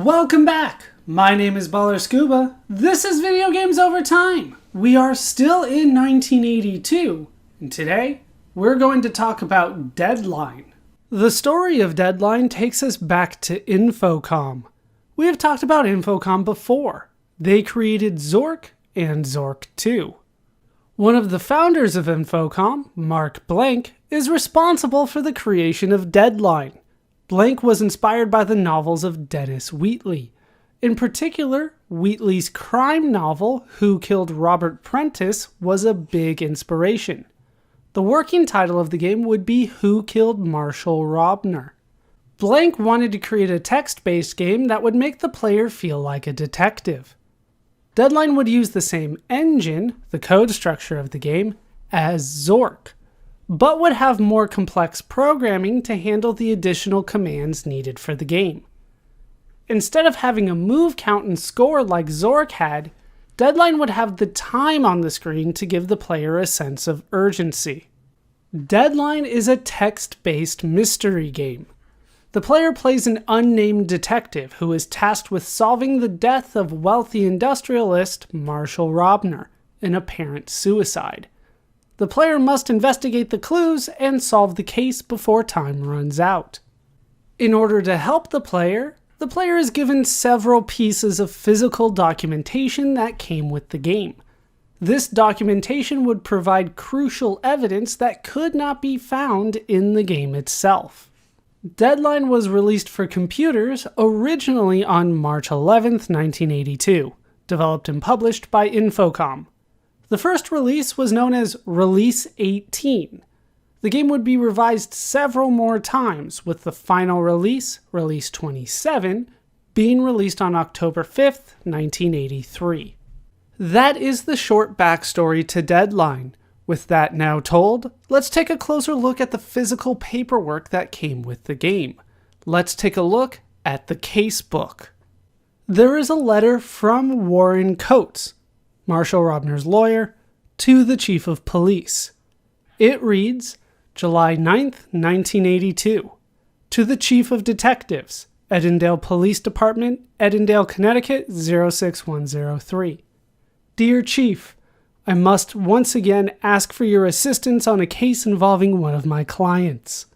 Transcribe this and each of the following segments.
Welcome back! My name is Baller Scuba. This is Video Games Over Time. We are still in 1982, and today we're going to talk about Deadline. The story of Deadline takes us back to Infocom. We have talked about Infocom before. They created Zork and Zork 2. One of the founders of Infocom, Mark Blank, is responsible for the creation of Deadline. Blank was inspired by the novels of Dennis Wheatley. In particular, Wheatley's crime novel, Who Killed Robert Prentice, was a big inspiration. The working title of the game would be Who Killed Marshall Robner. Blank wanted to create a text-based game that would make the player feel like a detective. Deadline would use the same engine, the code structure of the game, as Zork, but would have more complex programming to handle the additional commands needed for the game. Instead of having a move count and score like Zork had, Deadline would have the time on the screen to give the player a sense of urgency. Deadline is a text-based mystery game. The player plays an unnamed detective who is tasked with solving the death of wealthy industrialist Marshall Robner, an apparent suicide. The player must investigate the clues and solve the case before time runs out. In order to help the player is given several pieces of physical documentation that came with the game. This documentation would provide crucial evidence that could not be found in the game itself. Deadline was released for computers originally on March 11th, 1982, developed and published by Infocom. The first release was known as Release 18. The game would be revised several more times, with the final release, Release 27, being released on October 5th, 1983. That is the short backstory to Deadline. With that now told, let's take a closer look at the physical paperwork that came with the game. Let's take a look at the casebook. There is a letter from Warren Coates, Marshall Robner's lawyer, to the Chief of Police. It reads, July 9th, 1982. To the Chief of Detectives, Edendale Police Department, Edendale, Connecticut, 06103. Dear Chief, I must once again ask for your assistance on a case involving one of my clients.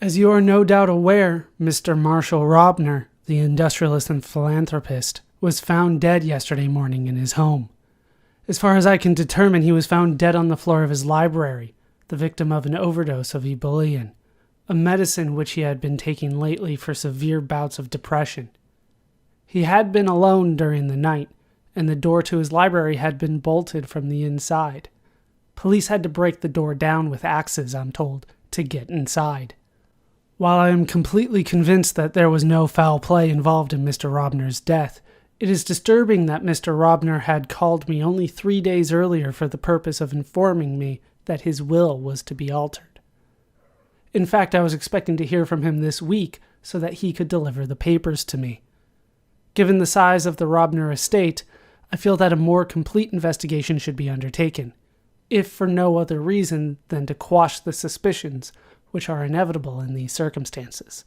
As you are no doubt aware, Mr. Marshall Robner, the industrialist and philanthropist, was found dead yesterday morning in his home. As far as I can determine, he was found dead on the floor of his library, the victim of an overdose of Ebullien, a medicine which he had been taking lately for severe bouts of depression. He had been alone during the night, and the door to his library had been bolted from the inside. Police had to break the door down with axes, I'm told, to get inside. While I am completely convinced that there was no foul play involved in Mr. Robner's death, it is disturbing that Mr. Robner had called me only 3 days earlier for the purpose of informing me that his will was to be altered. In fact, I was expecting to hear from him this week so that he could deliver the papers to me. Given the size of the Robner estate, I feel that a more complete investigation should be undertaken, if for no other reason than to quash the suspicions which are inevitable in these circumstances.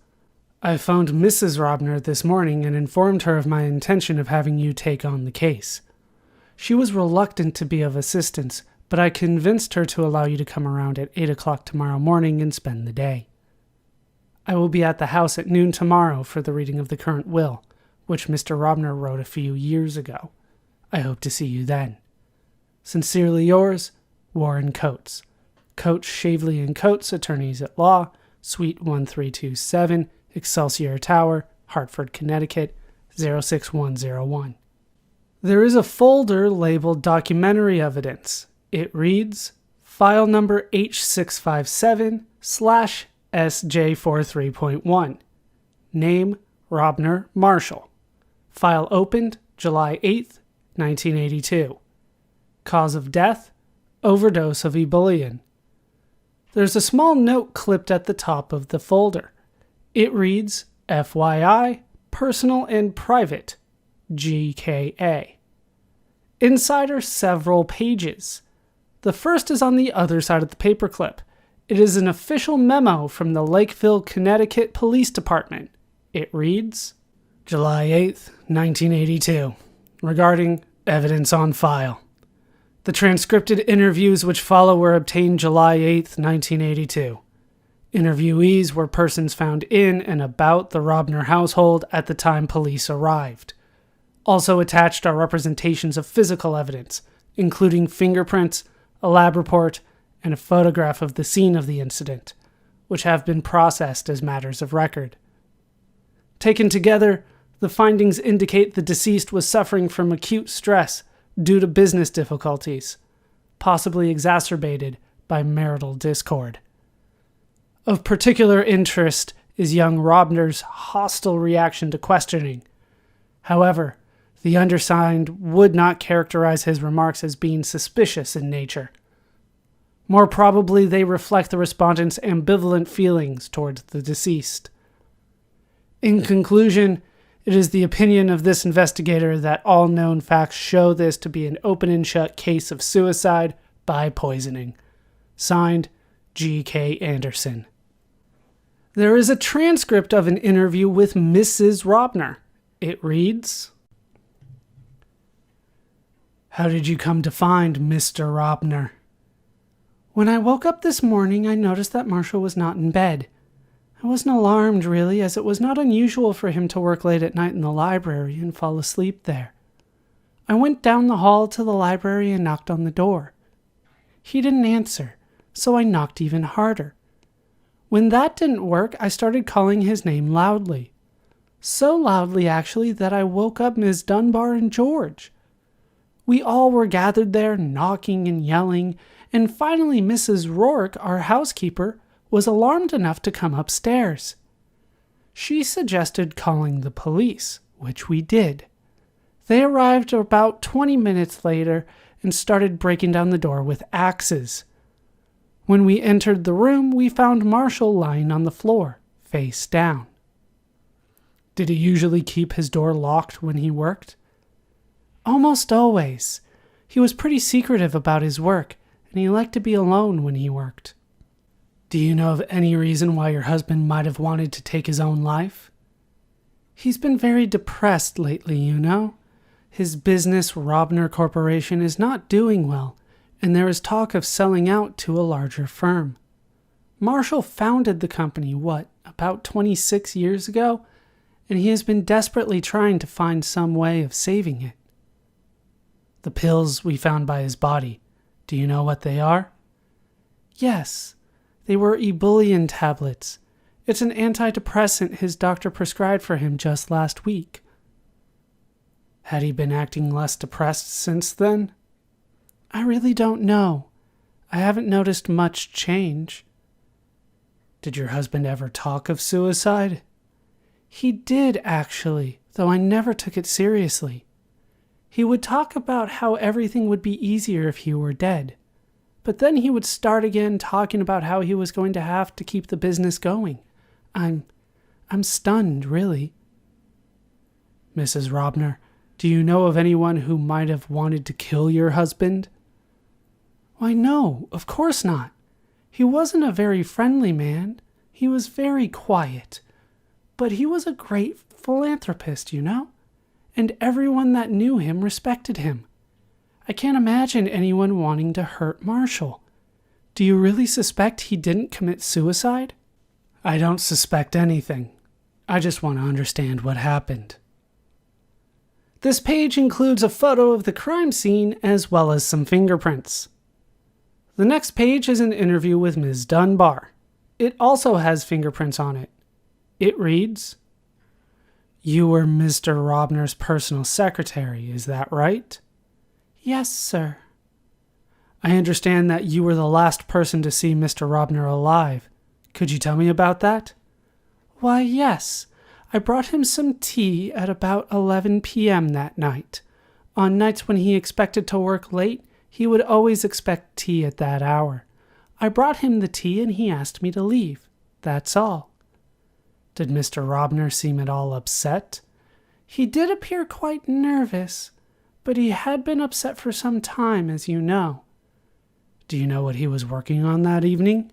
I phoned Mrs. Robner this morning and informed her of my intention of having you take on the case. She was reluctant to be of assistance, but I convinced her to allow you to come around at 8 o'clock tomorrow morning and spend the day. I will be at the house at noon tomorrow for the reading of the current will, which Mr. Robner wrote a few years ago. I hope to see you then. Sincerely yours, Warren Coates. Coates, Shavely & Coates, Attorneys at Law, Suite 1327, Excelsior Tower, Hartford, Connecticut, 06101. There is a folder labeled Documentary Evidence. It reads, File number H657/SJ43.1. Name, Robner Marshall. File opened July 8th, 1982. Cause of death, overdose of Ebullien. There's a small note clipped at the top of the folder. It reads, FYI, personal and private, GKA. Inside are several pages. The first is on the other side of the paperclip. It is an official memo from the Lakeville, Connecticut Police Department. It reads, July 8th, 1982. Regarding evidence on file. The transcripted interviews which follow were obtained July 8th, 1982. Interviewees were persons found in and about the Robner household at the time police arrived. Also attached are representations of physical evidence, including fingerprints, a lab report, and a photograph of the scene of the incident, which have been processed as matters of record. Taken together, the findings indicate the deceased was suffering from acute stress due to business difficulties, possibly exacerbated by marital discord. Of particular interest is young Robner's hostile reaction to questioning. However, the undersigned would not characterize his remarks as being suspicious in nature. More probably, they reflect the respondent's ambivalent feelings towards the deceased. In conclusion, it is the opinion of this investigator that all known facts show this to be an open and shut case of suicide by poisoning. Signed, G.K. Anderson. There is a transcript of an interview with Mrs. Robner. It reads, "How did you come to find Mr. Robner?" "When I woke up this morning, I noticed that Marshall was not in bed. I wasn't alarmed, really, as it was not unusual for him to work late at night in the library and fall asleep there. I went down the hall to the library and knocked on the door. He didn't answer, so I knocked even harder. When that didn't work, I started calling his name loudly. So loudly, actually, that I woke up Ms. Dunbar and George. We all were gathered there, knocking and yelling, and finally Mrs. Rourke, our housekeeper, was alarmed enough to come upstairs. She suggested calling the police, which we did. They arrived about 20 minutes later and started breaking down the door with axes. When we entered the room, we found Marshall lying on the floor, face down." "Did he usually keep his door locked when he worked?" "Almost always. He was pretty secretive about his work, and he liked to be alone when he worked." "Do you know of any reason why your husband might have wanted to take his own life?" "He's been very depressed lately, you know. His business, Robner Corporation, is not doing well, and there is talk of selling out to a larger firm. Marshall founded the company, about 26 years ago, and he has been desperately trying to find some way of saving it." "The pills we found by his body, do you know what they are?" "Yes, they were ebullient tablets. It's an antidepressant his doctor prescribed for him just last week." "Had he been acting less depressed since then?" "I really don't know. I haven't noticed much change." "Did your husband ever talk of suicide?" "He did, actually, though I never took it seriously. He would talk about how everything would be easier if he were dead. But then he would start again talking about how he was going to have to keep the business going. I'm stunned, really." "Mrs. Robner, do you know of anyone who might have wanted to kill your husband?" "Why, no, of course not. He wasn't a very friendly man. He was very quiet. But he was a great philanthropist, you know, and everyone that knew him respected him. I can't imagine anyone wanting to hurt Marshall. Do you really suspect he didn't commit suicide?" "I don't suspect anything. I just want to understand what happened." This page includes a photo of the crime scene as well as some fingerprints. The next page is an interview with Ms. Dunbar. It also has fingerprints on it. It reads, "You were Mr. Robner's personal secretary, is that right?" "Yes, sir." "I understand that you were the last person to see Mr. Robner alive. Could you tell me about that?" "Why, yes. I brought him some tea at about 11 p.m. that night. On nights when he expected to work late, he would always expect tea at that hour. I brought him the tea and he asked me to leave. That's all." "Did Mr. Robner seem at all upset?" "He did appear quite nervous, but he had been upset for some time, as you know." "Do you know what he was working on that evening?"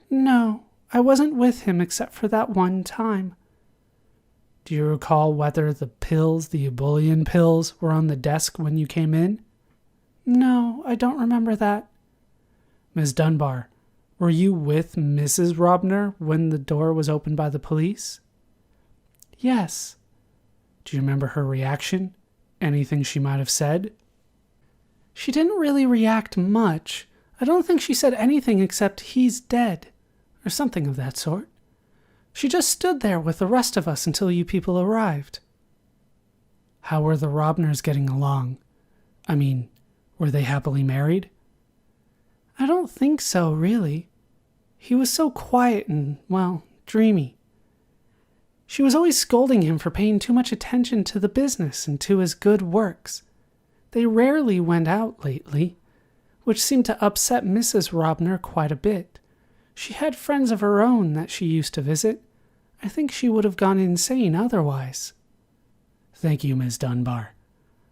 "No, I wasn't with him except for that one time." Do you recall whether the pills, the ebullient pills, were on the desk when you came in? No, I don't remember that. Miss Dunbar, were you with Mrs. Robner when the door was opened by the police? Yes. Do you remember her reaction? Anything she might have said? She didn't really react much. I don't think she said anything except, "He's dead," or something of that sort. She just stood there with the rest of us until you people arrived. How were the Robners getting along? I mean, were they happily married? I don't think so, really. He was so quiet and, well, dreamy. She was always scolding him for paying too much attention to the business and to his good works. They rarely went out lately, which seemed to upset Mrs. Robner quite a bit. She had friends of her own that she used to visit. I think she would have gone insane otherwise. Thank you, Miss Dunbar.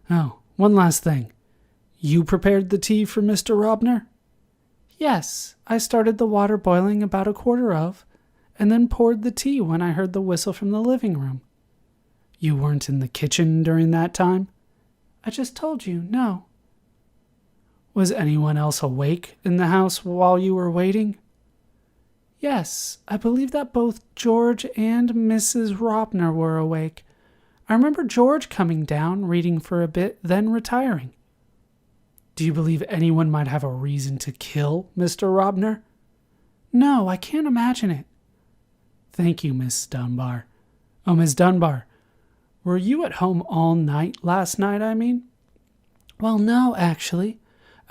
Oh, one last thing. You prepared the tea for Mr. Robner? Yes, I started the water boiling about a quarter of, and then poured the tea when I heard the whistle from the living room. You weren't in the kitchen during that time? I just told you, no. Was anyone else awake in the house while you were waiting? Yes, I believe that both George and Mrs. Robner were awake. I remember George coming down, reading for a bit, then retiring. Do you believe anyone might have a reason to kill Mr. Robner? No, I can't imagine it. Thank you, Miss Dunbar. Oh, Miss Dunbar, were you at home all night last night, I mean? Well, no, actually.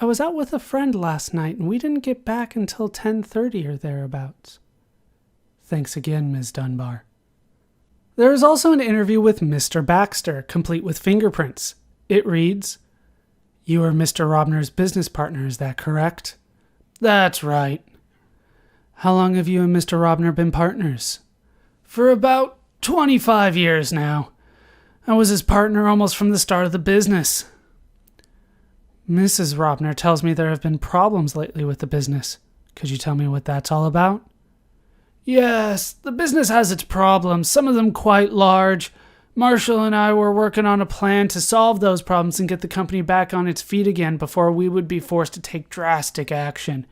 I was out with a friend last night, and we didn't get back until 10:30 or thereabouts. Thanks again, Miss Dunbar. There is also an interview with Mr. Baxter, complete with fingerprints. It reads, "You are Mr. Robner's business partner, is that correct?" That's right. How long have you and Mr. Robner been partners? For about 25 years now. I was his partner almost from the start of the business. Mrs. Robner tells me there have been problems lately with the business. Could you tell me what that's all about? Yes, the business has its problems, some of them quite large. Marshall and I were working on a plan to solve those problems and get the company back on its feet again before we would be forced to take drastic action.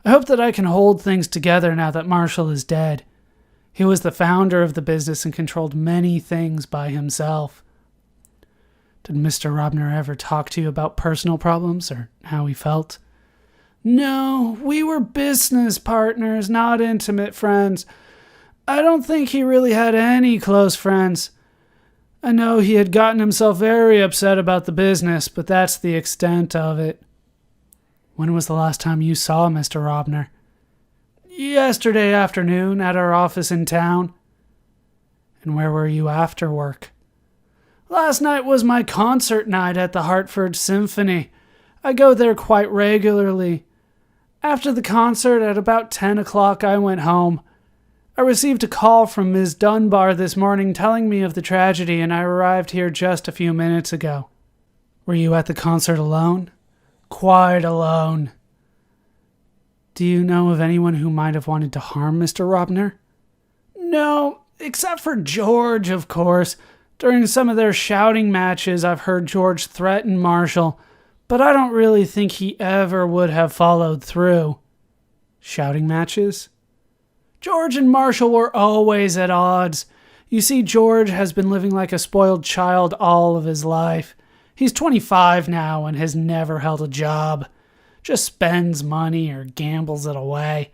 I hope that I can hold things together now that Marshall is dead. He was the founder of the business and controlled many things by himself. Did Mr. Robner ever talk to you about personal problems or how he felt? No, we were business partners, not intimate friends. I don't think he really had any close friends. I know he had gotten himself very upset about the business, but that's the extent of it. When was the last time you saw Mr. Robner? Yesterday afternoon at our office in town. And where were you after work? Last night was my concert night at the Hartford Symphony. I go there quite regularly. After the concert at about 10 o'clock, I went home. I received a call from Ms. Dunbar this morning telling me of the tragedy, and I arrived here just a few minutes ago. Were you at the concert alone? Quite alone. Do you know of anyone who might have wanted to harm Mr. Robner? No, except for George, of course. During some of their shouting matches, I've heard George threaten Marshall, but I don't really think he ever would have followed through. Shouting matches? George and Marshall were always at odds. You see, George has been living like a spoiled child all of his life. He's 25 now and has never held a job. Just spends money or gambles it away.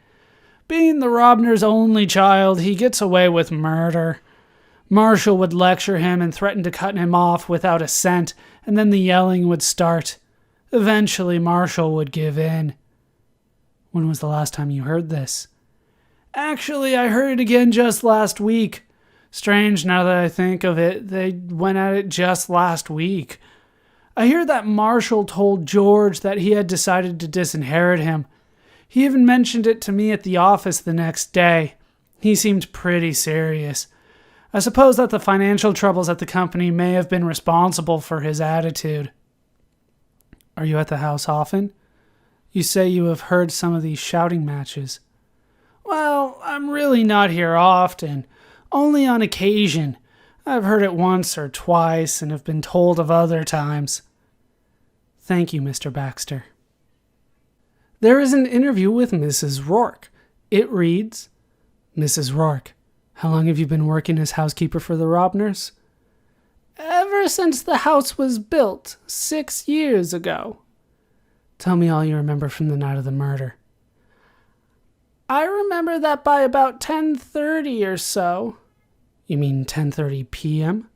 Being the Robner's only child, he gets away with murder. Marshall would lecture him and threaten to cut him off without a cent, and then the yelling would start. Eventually, Marshall would give in. When was the last time you heard this? Actually, I heard it again just last week. Strange now that I think of it, they went at it just last week. I hear that Marshall told George that he had decided to disinherit him. He even mentioned it to me at the office the next day. He seemed pretty serious. I suppose that the financial troubles at the company may have been responsible for his attitude. Are you at the house often? You say you have heard some of these shouting matches. Well, I'm really not here often. Only on occasion. I've heard it once or twice and have been told of other times. Thank you, Mr. Baxter. There is an interview with Mrs. Rourke. It reads, Mrs. Rourke, how long have you been working as housekeeper for the Robners? Ever since the house was built 6 years ago. Tell me all you remember from the night of the murder. I remember that by about 10:30 or so. You mean 10:30 p.m.?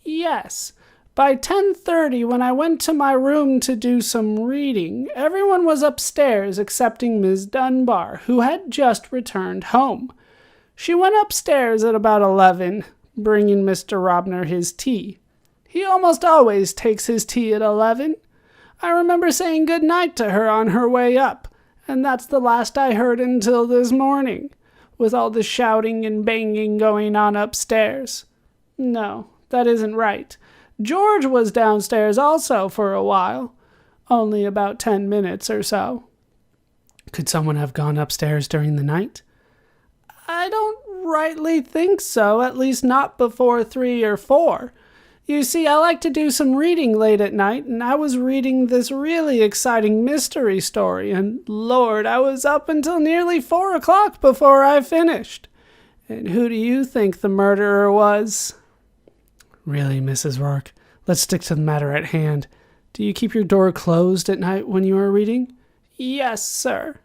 Yes. By 10:30, when I went to my room to do some reading, everyone was upstairs excepting Ms. Dunbar, who had just returned home. She went upstairs at about 11, bringing Mr. Robner his tea. He almost always takes his tea at 11. I remember saying good night to her on her way up, and that's the last I heard until this morning, with all the shouting and banging going on upstairs. No, that isn't right. George was downstairs also for a while, only about 10 minutes or so. Could someone have gone upstairs during the night? I don't rightly think so, at least not before 3 or 4. You see, I like to do some reading late at night, and I was reading this really exciting mystery story, and Lord, I was up until nearly 4 o'clock before I finished. And who do you think the murderer was? Really, Mrs. Rourke, let's stick to the matter at hand. Do you keep your door closed at night when you are reading? Yes, sir.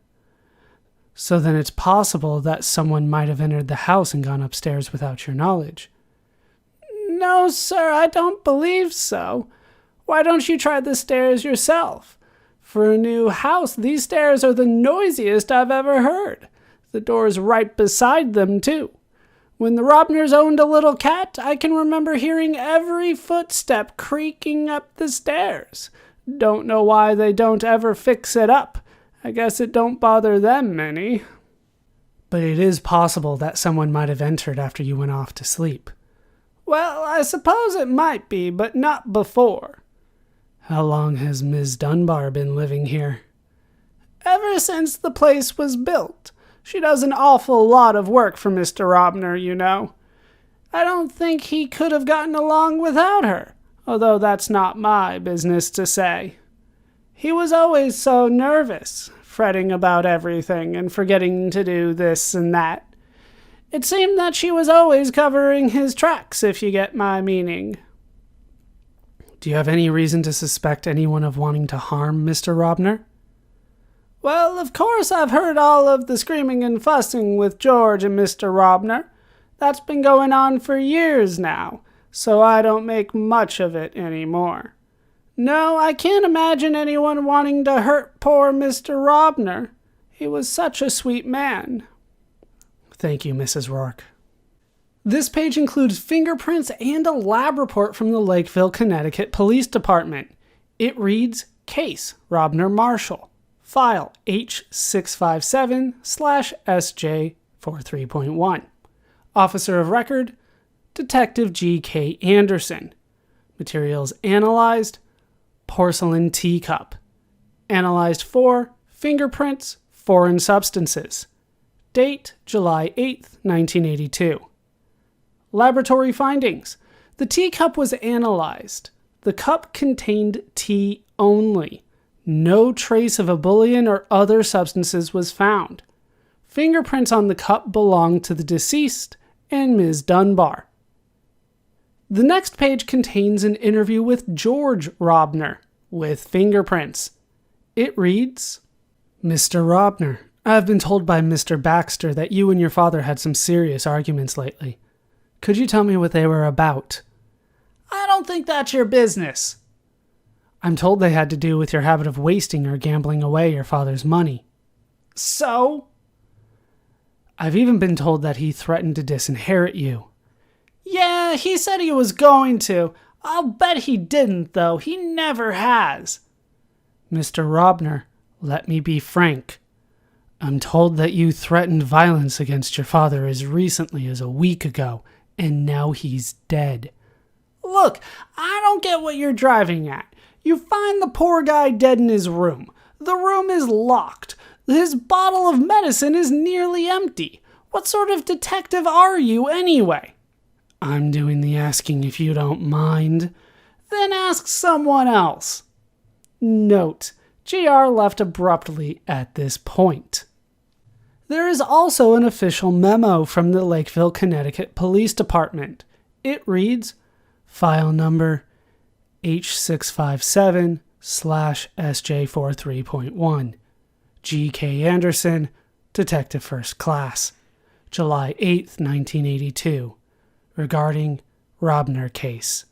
So then it's possible that someone might have entered the house and gone upstairs without your knowledge. No, sir, I don't believe so. Why don't you try the stairs yourself? For a new house, these stairs are the noisiest I've ever heard. The door's right beside them, too. When the Robners owned a little cat, I can remember hearing every footstep creaking up the stairs. Don't know why they don't ever fix it up. I guess it don't bother them any. But it is possible that someone might have entered after you went off to sleep. Well, I suppose it might be, but not before. How long has Ms. Dunbar been living here? Ever since the place was built. She does an awful lot of work for Mr. Robner, you know. I don't think he could have gotten along without her, although that's not my business to say. He was always so nervous, fretting about everything and forgetting to do this and that. It seemed that she was always covering his tracks, if you get my meaning. Do you have any reason to suspect anyone of wanting to harm Mr. Robner? Well, of course I've heard all of the screaming and fussing with George and Mr. Robner. That's been going on for years now, so I don't make much of it anymore. No, I can't imagine anyone wanting to hurt poor Mr. Robner. He was such a sweet man. Thank you, Mrs. Rourke. This page includes fingerprints and a lab report from the Lakeville, Connecticut Police Department. It reads, Case, Robner Marshall. File H657/SJ43.1. Officer of Record, Detective G.K. Anderson. Materials analyzed, porcelain teacup. Analyzed for fingerprints, foreign substances. Date, July 8th, 1982. Laboratory findings. The teacup was analyzed. The cup contained tea only. No trace of ebullient or other substances was found. Fingerprints on the cup belonged to the deceased and Ms. Dunbar. The next page contains an interview with George Robner with fingerprints. It reads, Mr. Robner, I've been told by Mr. Baxter that you and your father had some serious arguments lately. Could you tell me what they were about? I don't think that's your business. I'm told they had to do with your habit of wasting or gambling away your father's money. So? I've even been told that he threatened to disinherit you. Yeah, he said he was going to. I'll bet he didn't, though. He never has. Mr. Robner, let me be frank. I'm told that you threatened violence against your father as recently as a week ago, and now he's dead. Look, I don't get what you're driving at. You find the poor guy dead in his room. The room is locked. His bottle of medicine is nearly empty. What sort of detective are you, anyway? I'm doing the asking if you don't mind. Then ask someone else. Note, JR left abruptly at this point. There is also an official memo from the Lakeville, Connecticut Police Department. It reads, File number H657/SJ43.1. G.K. Anderson, Detective First Class, July 8, 1982, regarding Robner case.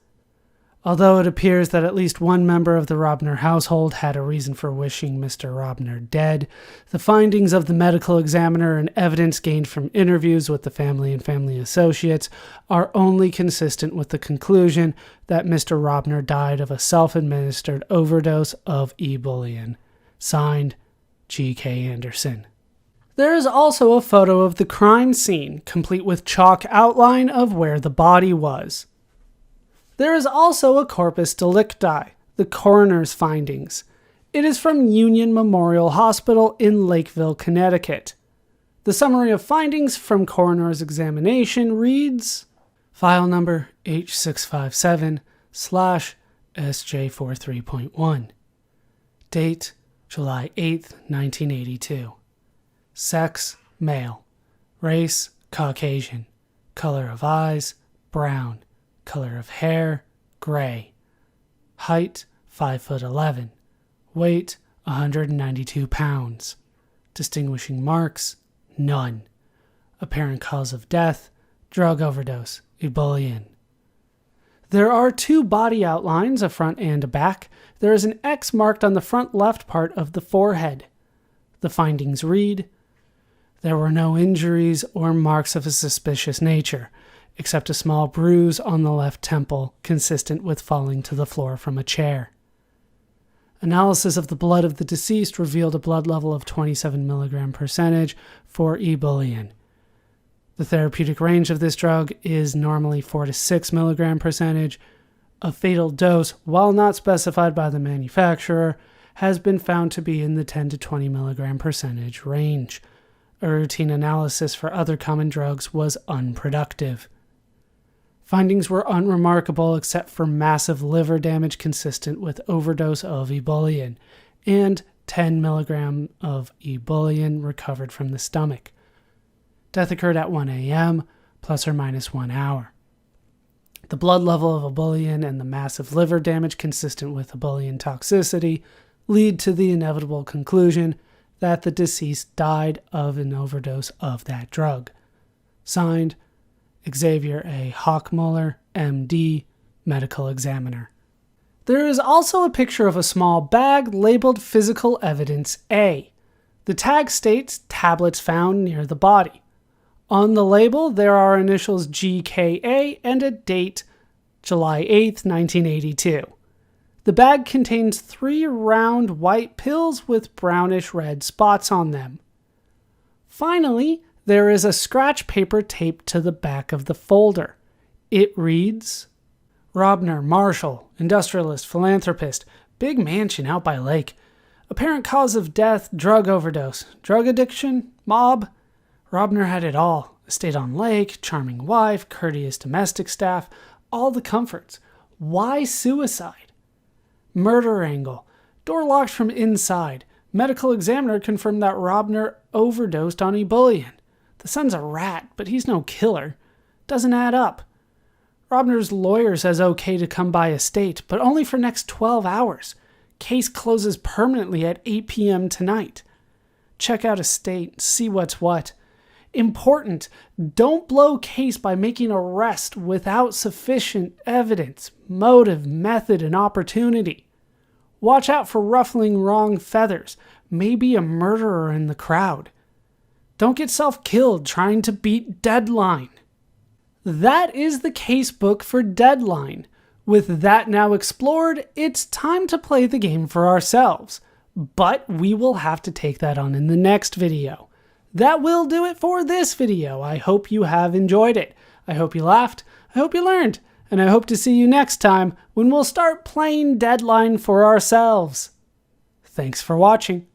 Although it appears that at least one member of the Robner household had a reason for wishing Mr. Robner dead, the findings of the medical examiner and evidence gained from interviews with the family and family associates are only consistent with the conclusion that Mr. Robner died of a self-administered overdose of Ebullien. Signed, G.K. Anderson. There is also a photo of the crime scene, complete with chalk outline of where the body was. There is also a corpus delicti, the coroner's findings. It is from Union Memorial Hospital in Lakeville, Connecticut. The summary of findings from coroner's examination reads, File number H657/SJ43.1. Date, July 8, 1982. Sex, male. Race, Caucasian. Color of eyes, brown. Color of hair, gray. Height, 5'11". Weight, 192 pounds. Distinguishing marks, none. Apparent cause of death, drug overdose, Ebullien. There are two body outlines, a front and a back. There is an X marked on the front left part of the forehead. The findings read, There were no injuries or marks of a suspicious nature, except a small bruise on the left temple, consistent with falling to the floor from a chair. Analysis of the blood of the deceased revealed a blood level of 27 milligram percentage for Ebullien. The therapeutic range of this drug is normally 4 to 6 milligram percentage. A fatal dose, while not specified by the manufacturer, has been found to be in the 10 to 20 milligram percentage range. A routine analysis for other common drugs was unproductive. Findings were unremarkable except for massive liver damage consistent with overdose of Ebullien and 10 milligram of Ebullien recovered from the stomach. Death occurred at 1 a.m., plus or minus 1 hour. The blood level of Ebullien and the massive liver damage consistent with Ebullien toxicity lead to the inevitable conclusion that the deceased died of an overdose of that drug. Signed, Xavier A. Hochmuller, M.D., Medical Examiner. There is also a picture of a small bag labeled Physical Evidence A. The tag states tablets found near the body. On the label, there are initials GKA and a date, July 8, 1982. The bag contains 3 round white pills with brownish red spots on them. Finally, there is a scratch paper taped to the back of the folder. It reads, Robner, Marshall, industrialist, philanthropist, big mansion out by lake. Apparent cause of death, drug overdose. Drug addiction, mob. Robner had it all. Estate on lake, charming wife, courteous domestic staff, all the comforts. Why suicide? Murder angle. Door locked from inside. Medical examiner confirmed that Robner overdosed on Ebullien. The son's a rat, but he's no killer. Doesn't add up. Robner's lawyer says okay to come by estate, but only for next 12 hours. Case closes permanently at 8 p.m. tonight. Check out estate, see what's what. Important, don't blow case by making arrest without sufficient evidence, motive, method, and opportunity. Watch out for ruffling wrong feathers, maybe a murderer in the crowd. Don't get self-killed trying to beat deadline. That is the casebook for Deadline. With that now explored, it's time to play the game for ourselves. But we will have to take that on in the next video. That will do it for this video. I hope you have enjoyed it. I hope you laughed. I hope you learned. And I hope to see you next time when we'll start playing Deadline for ourselves. Thanks for watching.